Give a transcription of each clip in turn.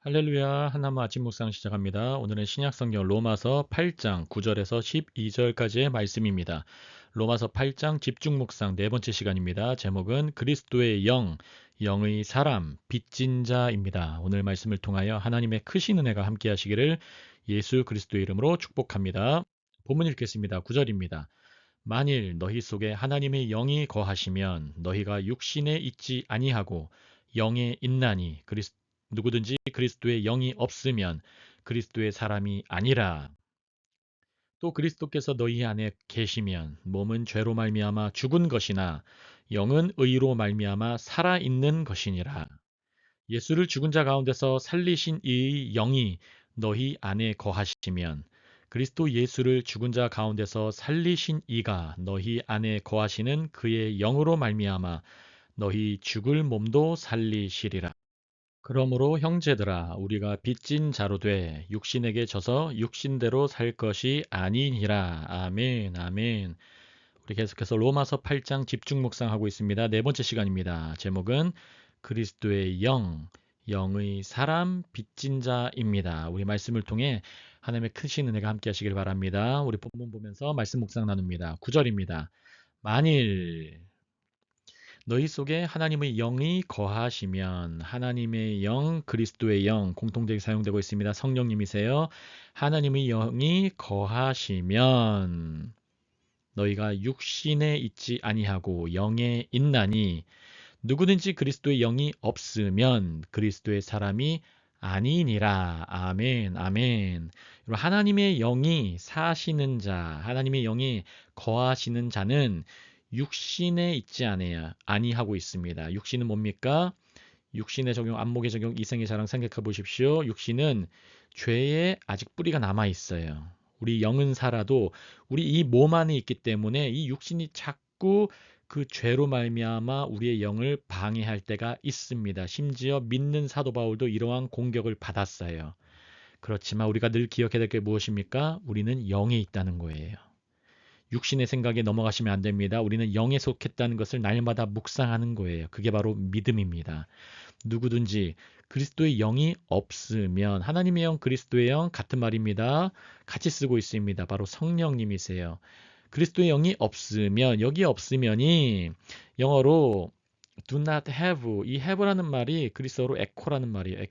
할렐루야, 하나님 아침 묵상 시작합니다. 오늘은 신약성경 로마서 8장 9절에서 12절까지의 말씀입니다. 로마서 8장 집중 묵상 네 번째 시간입니다. 제목은 그리스도의 영, 영의 사람, 빚진 자입니다. 오늘 말씀을 통하여 하나님의 크신 은혜가 함께 하시기를 예수 그리스도의 이름으로 축복합니다. 본문 읽겠습니다. 9절입니다. 만일 너희 속에 하나님의 영이 거하시면 너희가 육신에 있지 아니하고 영에 있나니 누구든지 그리스도의 영이 없으면 그리스도의 사람이 아니라. 또 그리스도께서 너희 안에 계시면 몸은 죄로 말미암아 죽은 것이나 영은 의로 말미암아 살아 있는 것이니라. 예수를 죽은 자 가운데서 살리신 이의 영이 너희 안에 거하시면 그리스도 예수를 죽은 자 가운데서 살리신 이가 너희 안에 거하시는 그의 영으로 말미암아 너희 죽을 몸도 살리시리라. 그러므로 형제들아 우리가 빚진 자로 돼 육신에게 져서 육신대로 살 것이 아니니라. 아멘 아멘. 우리 계속해서 로마서 8장 집중 묵상하고 있습니다. 네 번째 시간입니다. 제목은 그리스도의 영, 영의 사람, 빚진 자입니다. 우리 말씀을 통해 하나님의 크신 은혜가 함께 하시길 바랍니다. 우리 본문 보면서 말씀 묵상 나눕니다. 9절입니다. 만일 너희 속에 하나님의 영이 거하시면 하나님의 영, 그리스도의 영 공통되게 사용되고 있습니다. 성령님이세요. 하나님의 영이 거하시면 너희가 육신에 있지 아니하고 영에 있나니 누구든지 그리스도의 영이 없으면 그리스도의 사람이 아니니라. 아멘 아멘. 하나님의 영이 사시는 자, 하나님의 영이 거하시는 자는 육신에 있지 아니하고 있습니다. 육신은 뭡니까? 육신의 적용, 안목의 적용, 이생의 자랑 생각해 보십시오. 육신은 죄에 아직 뿌리가 남아 있어요. 우리 영은 살아도 우리 이 몸 안에 있기 때문에 이 육신이 자꾸 그 죄로 말미암아 우리의 영을 방해할 때가 있습니다. 심지어 믿는 사도 바울도 이러한 공격을 받았어요. 그렇지만 우리가 늘 기억해야 될 게 무엇입니까? 우리는 영에 있다는 거예요. 육신의 생각에 넘어가시면 안 됩니다. 우리는 영에 속했다는 것을 날마다 묵상하는 거예요. 그게 바로 믿음입니다. 누구든지 그리스도의 영이 없으면 하나님의 영, 그리스도의 영 같은 말입니다. 같이 쓰고 있습니다. 바로 성령님이세요. 그리스도의 영이 없으면 여기 없으면이 영어로 do not have 이 have라는 말이 그리스어로 echo라는 말이에요.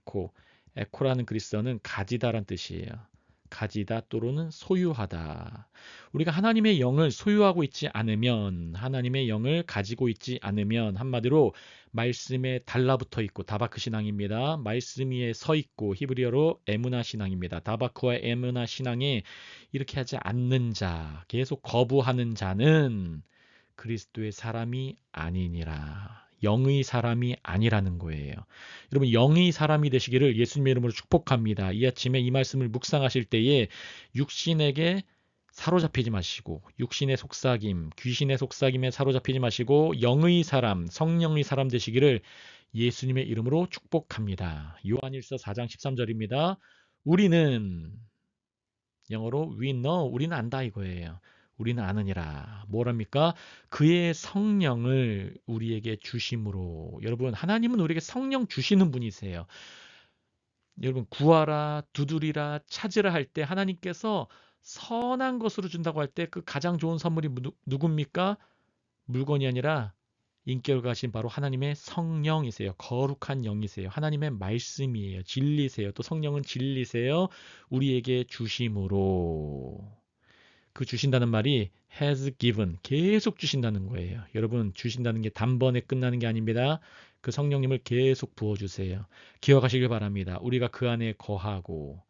echo라는 그리스어는 가지다란 뜻이에요. 가지다 또는 소유하다. 우리가 하나님의 영을 소유하고 있지 않으면 하나님의 영을 가지고 있지 않으면 한마디로 말씀에 달라붙어 있고 다바크 신앙입니다. 말씀 위에 서 있고 히브리어로 에무나 신앙입니다. 다바크와 에무나 신앙에 이렇게 하지 않는 자, 계속 거부하는 자는 그리스도의 사람이 아니니라. 영의 사람이 아니라는 거예요. 여러분 영의 사람이 되시기를 예수님의 이름으로 축복합니다. 이 아침에 이 말씀을 묵상하실 때에 육신에게 사로잡히지 마시고 육신의 속삭임, 귀신의 속삭임에 사로잡히지 마시고 영의 사람, 성령의 사람 되시기를 예수님의 이름으로 축복합니다. 요한일서 4장 13절입니다. 우리는 영어로 we know, 우리는 안다 이거예요. 우리는 아느니라. 뭐랍니까? 그의 성령을 우리에게 주심으로. 여러분 하나님은 우리에게 성령 주시는 분이세요. 여러분 구하라, 두드리라, 찾으라 할 때 하나님께서 선한 것으로 준다고 할 때 그 가장 좋은 선물이 누굽니까? 물건이 아니라 인격하신 바로 하나님의 성령이세요. 거룩한 영이세요. 하나님의 말씀이에요. 진리세요. 또 성령은 진리세요. 우리에게 주심으로. 그 주신다는 말이 has given 계속 주신다는 거예요. 여러분 주신다는 게 단번에 끝나는 게 아닙니다. 그 성령님을 계속 부어주세요. 기억하시길 바랍니다. 우리가 그 안에 거하고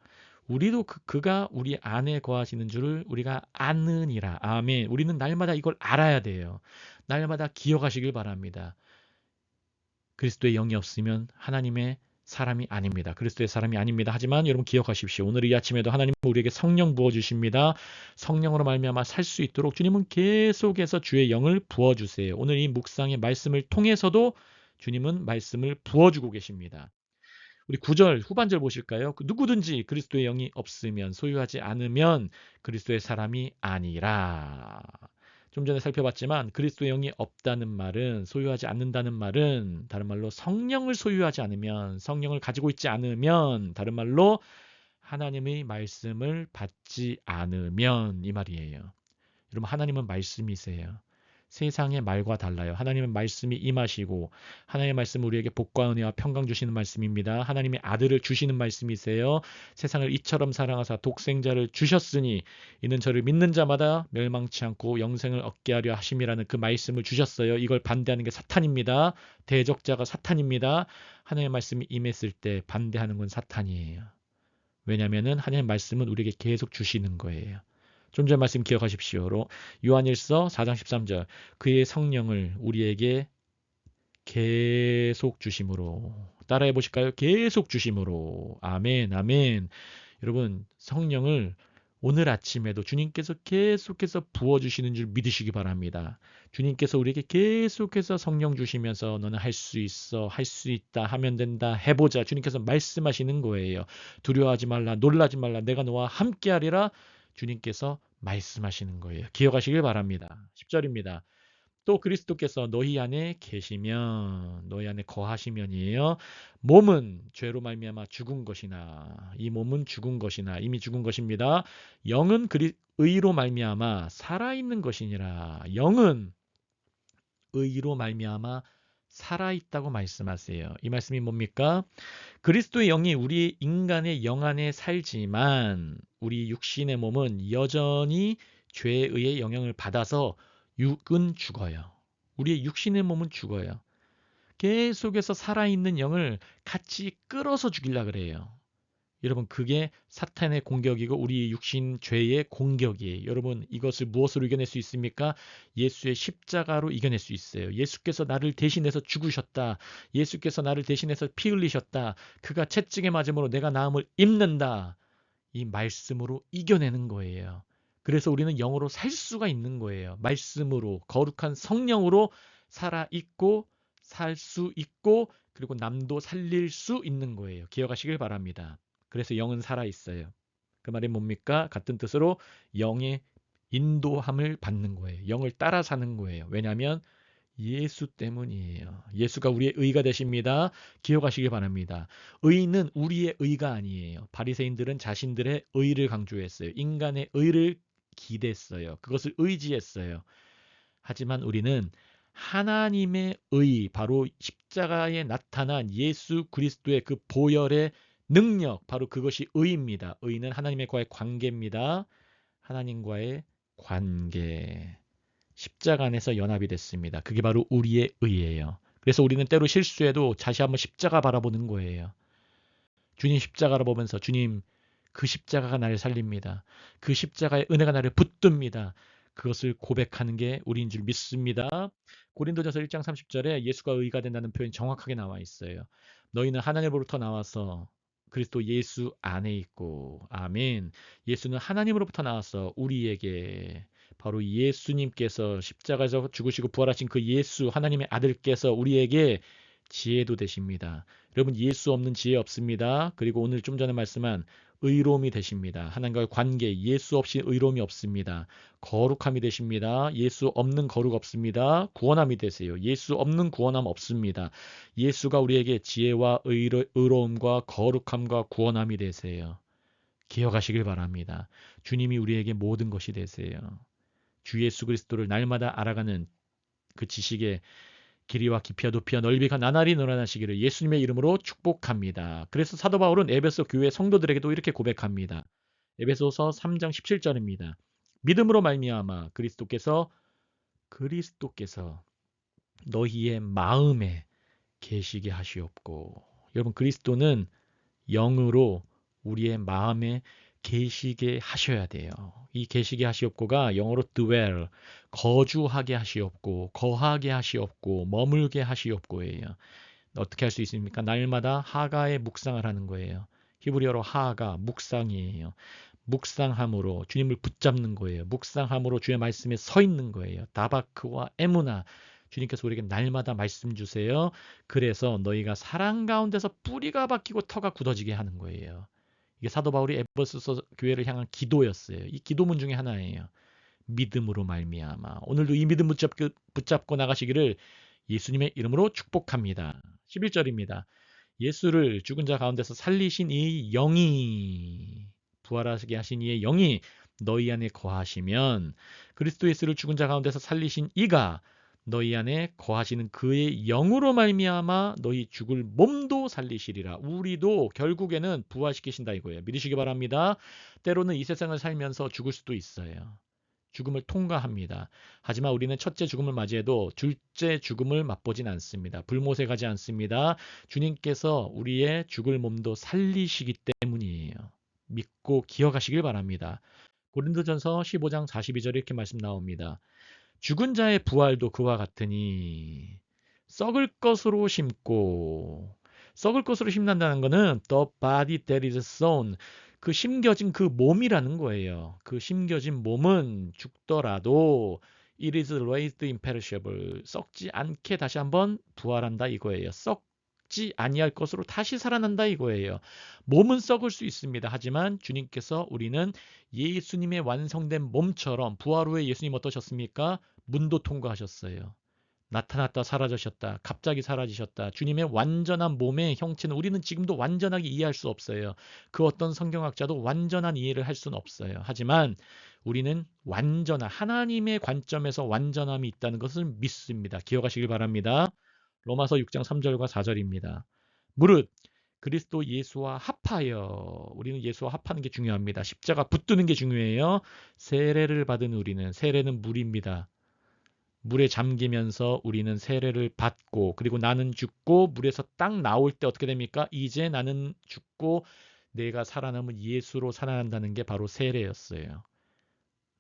우리도 그가 우리 안에 거하시는 줄을 우리가 아느니라. 아멘. 우리는 날마다 이걸 알아야 돼요. 날마다 기억하시길 바랍니다. 그리스도의 영이 없으면 하나님의 사람이 아닙니다. 그리스도의 사람이 아닙니다. 하지만 여러분 기억하십시오. 오늘 이 아침에도 하나님은 우리에게 성령 부어주십니다. 성령으로 말미암아 살 수 있도록 주님은 계속해서 주의 영을 부어주세요. 오늘 이 묵상의 말씀을 통해서도 주님은 말씀을 부어주고 계십니다. 우리 9절 후반절 보실까요? 누구든지 그리스도의 영이 없으면 소유하지 않으면 그리스도의 사람이 아니라. 좀 전에 살펴봤지만 그리스도의 영이 없다는 말은, 소유하지 않는다는 말은, 다른 말로 성령을 소유하지 않으면, 성령을 가지고 있지 않으면, 다른 말로 하나님의 말씀을 받지 않으면, 이 말이에요. 여러분, 하나님은 말씀이세요. 세상의 말과 달라요. 하나님은 말씀이 임하시고, 하나님의 말씀은 우리에게 복과 은혜와 평강 주시는 말씀입니다. 하나님의 아들을 주시는 말씀이세요. 세상을 이처럼 사랑하사 독생자를 주셨으니 이는 저를 믿는 자마다 멸망치 않고 영생을 얻게 하려 하심이라는 그 말씀을 주셨어요. 이걸 반대하는 게 사탄입니다. 대적자가 사탄입니다. 하나님의 말씀이 임했을 때 반대하는 건 사탄이에요. 왜냐하면 하나님의 말씀은 우리에게 계속 주시는 거예요. 좀 전 말씀 기억하십시오. 요한일서 4장 13절. 그의 성령을 우리에게 계속 주심으로. 따라해 보실까요? 계속 주심으로. 아멘, 아멘. 여러분, 성령을 오늘 아침에도 주님께서 계속해서 부어주시는 줄 믿으시기 바랍니다. 주님께서 우리에게 계속해서 성령 주시면서 너는 할 수 있어, 할 수 있다, 하면 된다, 해보자. 주님께서 말씀하시는 거예요. 두려워하지 말라, 놀라지 말라, 내가 너와 함께하리라. 주님께서 말씀하시는 거예요. 기억하시길 바랍니다. 10절입니다. 또 그리스도께서 너희 안에 계시면, 너희 안에 거하시면이에요. 몸은 죄로 말미암아 죽은 것이나, 이 몸은 죽은 것이나, 이미 죽은 것입니다. 영은 의로 말미암아 살아있는 것이니라. 영은 의로 말미암아 살아있다고 말씀하세요. 이 말씀이 뭡니까? 그리스도의 영이 우리 인간의 영 안에 살지만 우리 육신의 몸은 여전히 죄에 의해 영향을 받아서 육은 죽어요. 우리의 육신의 몸은 죽어요. 계속해서 살아있는 영을 같이 끌어서 죽이려고 그래요. 여러분, 그게 사탄의 공격이고 우리 육신 죄의 공격이에요. 여러분, 이것을 무엇으로 이겨낼 수 있습니까? 예수의 십자가로 이겨낼 수 있어요. 예수께서 나를 대신해서 죽으셨다. 예수께서 나를 대신해서 피 흘리셨다. 그가 채찍에 맞음으로 내가 나음을 입는다. 이 말씀으로 이겨내는 거예요. 그래서 우리는 영으로 살 수가 있는 거예요. 말씀으로, 거룩한 성령으로 살아있고 살 수 있고, 그리고 남도 살릴 수 있는 거예요. 기억하시길 바랍니다. 그래서 영은 살아있어요. 그 말이 뭡니까? 같은 뜻으로 영의 인도함을 받는 거예요. 영을 따라 사는 거예요. 왜냐하면 예수 때문이에요. 예수가 우리의 의가 되십니다. 기억하시길 바랍니다. 의는 우리의 의가 아니에요. 바리새인들은 자신들의 의를 강조했어요. 인간의 의를 기대했어요. 그것을 의지했어요. 하지만 우리는 하나님의 의, 바로 십자가에 나타난 예수 그리스도의 그 보혈의 능력, 바로 그것이 의입니다. 의는 하나님과의 관계입니다. 하나님과의 관계. 십자가 안에서 연합이 됐습니다. 그게 바로 우리의 의예요. 그래서 우리는 때로 실수해도 다시 한번 십자가 바라보는 거예요. 주님 십자가를 보면서 주님, 그 십자가가 나를 살립니다. 그 십자가의 은혜가 나를 붙듭니다. 그것을 고백하는 게 우리인 줄 믿습니다. 고린도전서 1장 30절에 예수가 의가 된다는 표현이 정확하게 나와 있어요. 너희는 하나님으로부터 나와서 그리스도 예수 안에 있고, 아멘. 예수는 하나님으로부터 나와서 우리에게, 바로 예수님께서 십자가에서 죽으시고 부활하신 그 예수, 하나님의 아들께서 우리에게 지혜도 되십니다. 여러분, 예수 없는 지혜 없습니다. 그리고 오늘 좀 전에 말씀한 의로움이 되십니다. 하나님과의 관계, 예수 없이 의로움이 없습니다. 거룩함이 되십니다. 예수 없는 거룩 없습니다. 구원함이 되세요. 예수 없는 구원함 없습니다. 예수가 우리에게 지혜와 의로움과 거룩함과 구원함이 되세요. 기억하시길 바랍니다. 주님이 우리에게 모든 것이 되세요. 주 예수 그리스도를 날마다 알아가는 그 지식의 길이와 깊이와 높이와 넓이가 나날이 늘어나시기를 예수님의 이름으로 축복합니다. 그래서 사도 바울은 에베소 교회 성도들에게도 이렇게 고백합니다. 에베소서 3장 17절입니다. 믿음으로 말미암아 그리스도께서 너희의 마음에 계시게 하시옵고. 여러분, 그리스도는 영으로 우리의 마음에 계시게 하셔야 돼요. 이 계시게 하시옵고가 영어로 dwell, 거주하게 하시옵고, 거하게 하시옵고, 머물게 하시옵고예요. 어떻게 할 수 있습니까? 날마다 하가의 묵상을 하는 거예요. 히브리어로 하가, 묵상이에요. 묵상함으로 주님을 붙잡는 거예요. 묵상함으로 주의 말씀에 서 있는 거예요. 다바크와 에무나, 주님께서 우리에게 날마다 말씀 주세요. 그래서 너희가 사랑 가운데서 뿌리가 박히고 터가 굳어지게 하는 거예요. 이게 사도 바울이 에베소서 교회를 향한 기도였어요. 이 기도문 중에 하나예요. 믿음으로 말미암아. 오늘도 이 믿음 붙잡고 나가시기를 예수님의 이름으로 축복합니다. 11절입니다. 예수를 죽은 자 가운데서 살리신 이 영이, 부활하시게 하신 이의 영이 너희 안에 거하시면, 그리스도 예수를 죽은 자 가운데서 살리신 이가 너희 안에 거하시는 그의 영으로 말미암아 너희 죽을 몸도 살리시리라. 우리도 결국에는 부활시키신다 이거예요. 믿으시기 바랍니다. 때로는 이 세상을 살면서 죽을 수도 있어요. 죽음을 통과합니다. 하지만 우리는 첫째 죽음을 맞이해도 둘째 죽음을 맛보진 않습니다. 불못에 가지 않습니다. 주님께서 우리의 죽을 몸도 살리시기 때문이에요. 믿고 기억하시길 바랍니다. 고린도전서 15장 42절에 이렇게 말씀 나옵니다. 죽은 자의 부활도 그와 같으니 썩을 것으로 심고, 썩을 것으로 심는다는 것은 the body that is sown, 그 심겨진 그 몸이라는 거예요. 그 심겨진 몸은 죽더라도 it is raised imperishable, 썩지 않게 다시 한번 부활한다 이거예요. 썩지 아니할 것으로 다시 살아난다 이거예요. 몸은 썩을 수 있습니다. 하지만 주님께서 우리는 예수님의 완성된 몸처럼, 부활 후에 예수님 어떠셨습니까? 문도 통과하셨어요. 나타났다 사라지셨다. 갑자기 사라지셨다. 주님의 완전한 몸의 형체는 우리는 지금도 완전하게 이해할 수 없어요. 그 어떤 성경학자도 완전한 이해를 할 수는 없어요. 하지만 우리는 완전한, 하나님의 관점에서 완전함이 있다는 것을 믿습니다. 기억하시길 바랍니다. 로마서 6장 3절과 4절입니다. 무릇 그리스도 예수와 합하여, 우리는 예수와 합하는 게 중요합니다. 십자가 붙드는 게 중요해요. 세례를 받은 우리는, 세례는 물입니다. 물에 잠기면서 우리는 세례를 받고, 그리고 나는 죽고 물에서 딱 나올 때 어떻게 됩니까? 이제 나는 죽고 내가 살아남은 예수로 살아난다는 게 바로 세례였어요.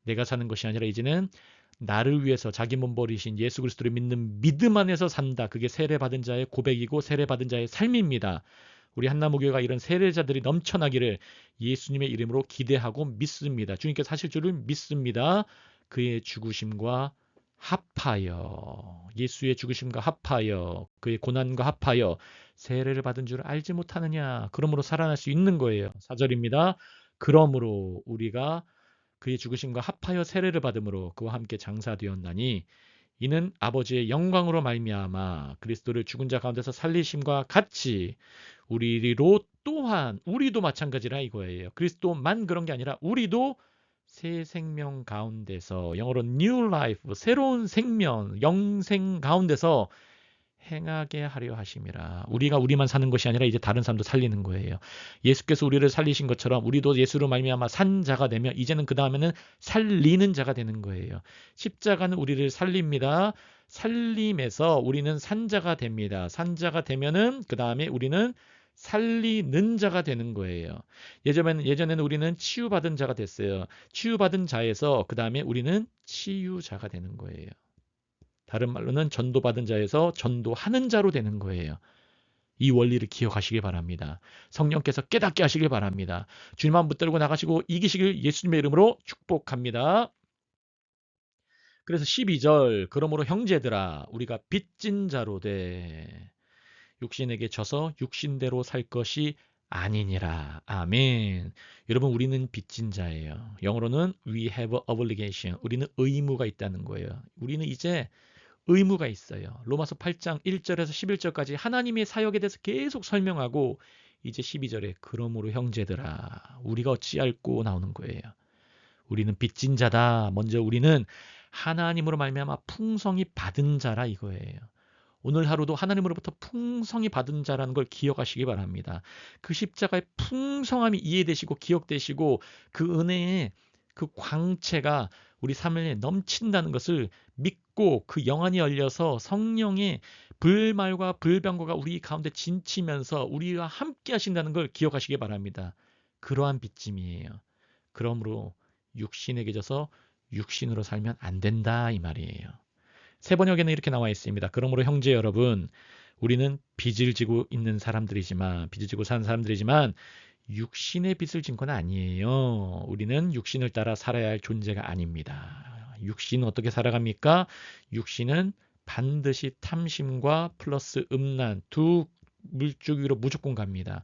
내가 사는 것이 아니라 이제는 나를 위해서 자기 몸 버리신 예수 그리스도를 믿는 믿음 안에서 산다. 그게 세례받은 자의 고백이고 세례받은 자의 삶입니다. 우리 한나무교회가 이런 세례자들이 넘쳐나기를 예수님의 이름으로 기대하고 믿습니다. 주님께서 하실 줄을 믿습니다. 그의 죽으심과 합하여, 예수의 죽으심과 합하여, 그의 고난과 합하여 세례를 받은 줄 알지 못하느냐. 그러므로 살아날 수 있는 거예요. 4절입니다. 그러므로 우리가 그의 죽으심과 합하여 세례를 받음으로 그와 함께 장사되었나니 이는 아버지의 영광으로 말미암아 그리스도를 죽은 자 가운데서 살리심과 같이 우리로 또한, 우리도 마찬가지라 이거예요. 그리스도만 그런 게 아니라 우리도 새 생명 가운데서, 영어로 new life, 새로운 생명, 영생 가운데서 행하게 하려 하심이라. 우리가 우리만 사는 것이 아니라 이제 다른 사람도 살리는 거예요. 예수께서 우리를 살리신 것처럼 우리도 예수로 말미암아 산 자가 되며 이제는 그 다음에는 살리는 자가 되는 거예요. 십자가는 우리를 살립니다. 살림에서 우리는 산 자가 됩니다. 산 자가 되면은 그 다음에 우리는 살리는 자가 되는 거예요. 예전에는 우리는 치유받은 자가 됐어요. 치유받은 자에서 그 다음에 우리는 치유자가 되는 거예요. 다른 말로는 전도받은 자에서 전도하는 자로 되는 거예요. 이 원리를 기억하시길 바랍니다. 성령께서 깨닫게 하시길 바랍니다. 주님만 붙들고 나가시고 이기시길 예수님의 이름으로 축복합니다. 그래서 12절, 그러므로 형제들아 우리가 빚진 자로 돼 육신에게 져서 육신대로 살 것이 아니니라. 아멘. 여러분, 우리는 빚진 자예요. 영어로는 we have obligation. 우리는 의무가 있다는 거예요. 우리는 이제 의무가 있어요. 로마서 8장 1절에서 11절까지 하나님의 사역에 대해서 계속 설명하고 이제 12절에 그러므로 형제들아 우리가 어찌할꼬 나오는 거예요. 우리는 빚진 자다. 먼저 우리는 하나님으로 말미암아 풍성히 받은 자라 이거예요. 오늘 하루도 하나님으로부터 풍성히 받은 자라는 걸 기억하시기 바랍니다. 그 십자가의 풍성함이 이해되시고 기억되시고 그 은혜의 그 광채가 우리 삶에 넘친다는 것을 믿고 그 영안이 열려서 성령의 불말과 불병거가 우리 가운데 진치면서 우리와 함께 하신다는 걸 기억하시기 바랍니다. 그러한 빚짐이에요. 그러므로 육신에게 져서 육신으로 살면 안 된다 이 말이에요. 세 번역에는 이렇게 나와 있습니다. 그러므로 형제 여러분, 우리는 빚을 지고 있는 사람들이지만, 빚을 지고 사는 사람들이지만 육신의 빚을 진 건 아니에요. 우리는 육신을 따라 살아야 할 존재가 아닙니다. 육신은 어떻게 살아갑니까? 육신은 반드시 탐심과 플러스 음란 두 물줄 위로 무조건 갑니다.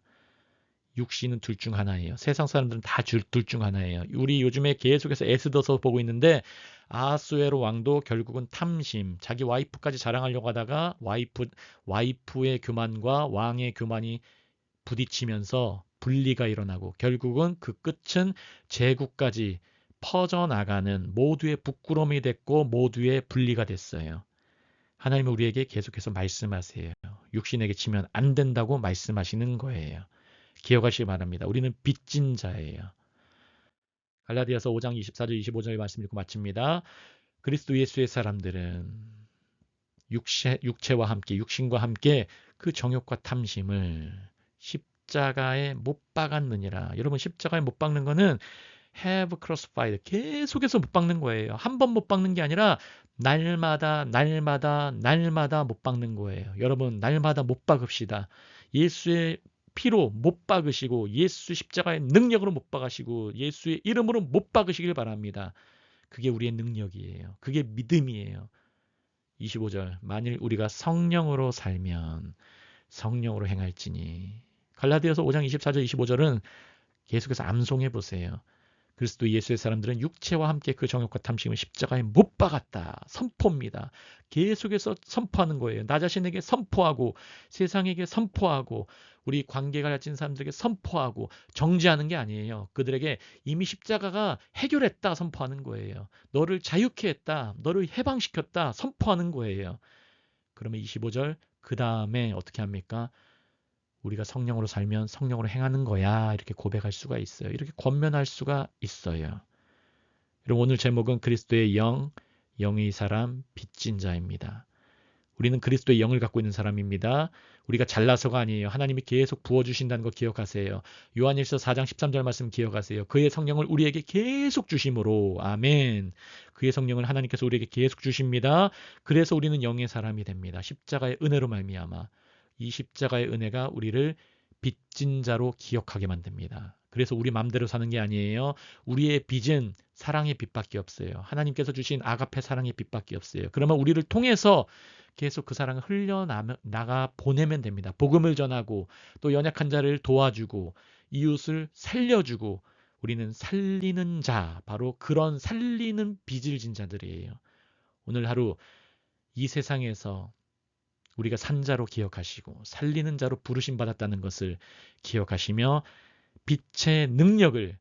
육신은 둘 중 하나예요. 세상 사람들은 다 둘 중 하나예요. 우리 요즘에 계속해서 애쓰어서 보고 있는데 아하수에로 왕도 결국은 탐심, 자기 와이프까지 자랑하려고 하다가 와이프의 교만과 왕의 교만이 부딪히면서 분리가 일어나고 결국은 그 끝은 제국까지 퍼져나가는 모두의 부끄러움이 됐고 모두의 분리가 됐어요. 하나님은 우리에게 계속해서 말씀하세요. 육신에게 치면 안 된다고 말씀하시는 거예요. 기억하시기 바랍니다. 우리는 빚진 자예요. 갈라디아서 5장 24절 25절 말씀 읽고 마칩니다. 그리스도 예수의 사람들은 육체와 함께 육신과 함께 그 정욕과 탐심을 십자가에 못 박았느니라. 여러분 십자가에 못 박는 거는 have crucified 계속해서 못 박는 거예요. 한 번 못 박는 게 아니라 날마다 못 박는 거예요. 여러분 날마다 못 박읍시다. 예수의 피로 못 박으시고 예수 십자가의 능력으로 못 박으시고 예수의 이름으로 못 박으시길 바랍니다. 그게 우리의 능력이에요. 그게 믿음이에요. 25절 만일 우리가 성령으로 살면 성령으로 행할지니. 갈라디아서 5장 24절 25절은 계속해서 암송해 보세요. 그리스도 예수의 사람들은 육체와 함께 그 정욕과 탐심을 십자가에 못 박았다. 선포입니다. 계속해서 선포하는 거예요. 나 자신에게 선포하고 세상에게 선포하고 우리 관계가 가진 사람들에게 선포하고 정지하는 게 아니에요. 그들에게 이미 십자가가 해결했다 선포하는 거예요. 너를 자유케 했다. 너를 해방시켰다 선포하는 거예요. 그러면 25절 그 다음에 어떻게 합니까? 우리가 성령으로 살면 성령으로 행하는 거야. 이렇게 고백할 수가 있어요. 이렇게 권면할 수가 있어요. 여러분 오늘 제목은 그리스도의 영, 영의 사람, 빚진 자입니다. 우리는 그리스도의 영을 갖고 있는 사람입니다. 우리가 잘나서가 아니에요. 하나님이 계속 부어주신다는 거 기억하세요. 요한일서 4장 13절 말씀 기억하세요. 그의 성령을 우리에게 계속 주심으로 아멘. 그의 성령을 하나님께서 우리에게 계속 주십니다. 그래서 우리는 영의 사람이 됩니다. 십자가의 은혜로 말미암아. 이 십자가의 은혜가 우리를 빚진 자로 기억하게 만듭니다. 그래서 우리 마음대로 사는 게 아니에요. 우리의 빚은 사랑의 빚밖에 없어요. 하나님께서 주신 아가페 사랑의 빚밖에 없어요. 그러면 우리를 통해서 계속 그 사랑을 흘려나가 보내면 됩니다. 복음을 전하고 또 연약한 자를 도와주고 이웃을 살려주고 우리는 살리는 자, 바로 그런 살리는 빚을 진 자들이에요. 오늘 하루 이 세상에서 우리가 산자로 기억하시고 살리는 자로 부르심 받았다는 것을 기억하시며 빛의 능력을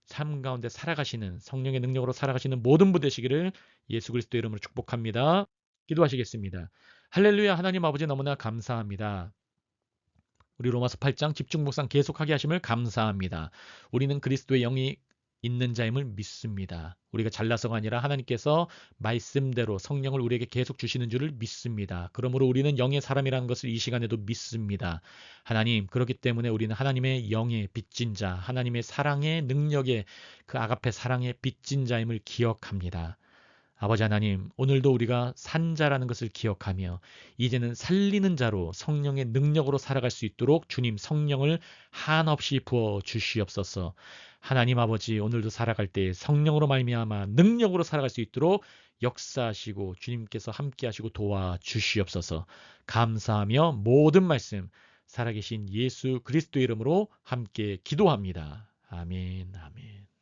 삶 가운데 살아가시는 성령의 능력으로 살아가시는 모든 분 되시기를 예수 그리스도의 이름으로 축복합니다. 기도하시겠습니다. 할렐루야. 하나님 아버지 너무나 감사합니다. 우리 로마서 8장 집중 묵상 계속하게 하심을 감사합니다. 우리는 그리스도의 영이 있는 자임을 믿습니다. 우리가 잘나서가 아니라 하나님께서 말씀대로 성령을 우리에게 계속 주시는 줄을 믿습니다. 그러므로 우리는 영의 사람이라는 것을 이 시간에도 믿습니다. 하나님, 그렇기 때문에 우리는 하나님의 영의 빚진 자, 하나님의 사랑의 능력의 그 아가페 사랑의 빚진 자임을 기억합니다. 아버지 하나님, 오늘도 우리가 산자라는 것을 기억하며 이제는 살리는 자로 성령의 능력으로 살아갈 수 있도록 주님 성령을 한없이 부어 주시옵소서. 하나님 아버지, 오늘도 살아갈 때 성령으로 말미암아 능력으로 살아갈 수 있도록 역사하시고 주님께서 함께 하시고 도와 주시옵소서. 감사하며 모든 말씀 살아계신 예수 그리스도의 이름으로 함께 기도합니다. 아멘. 아멘.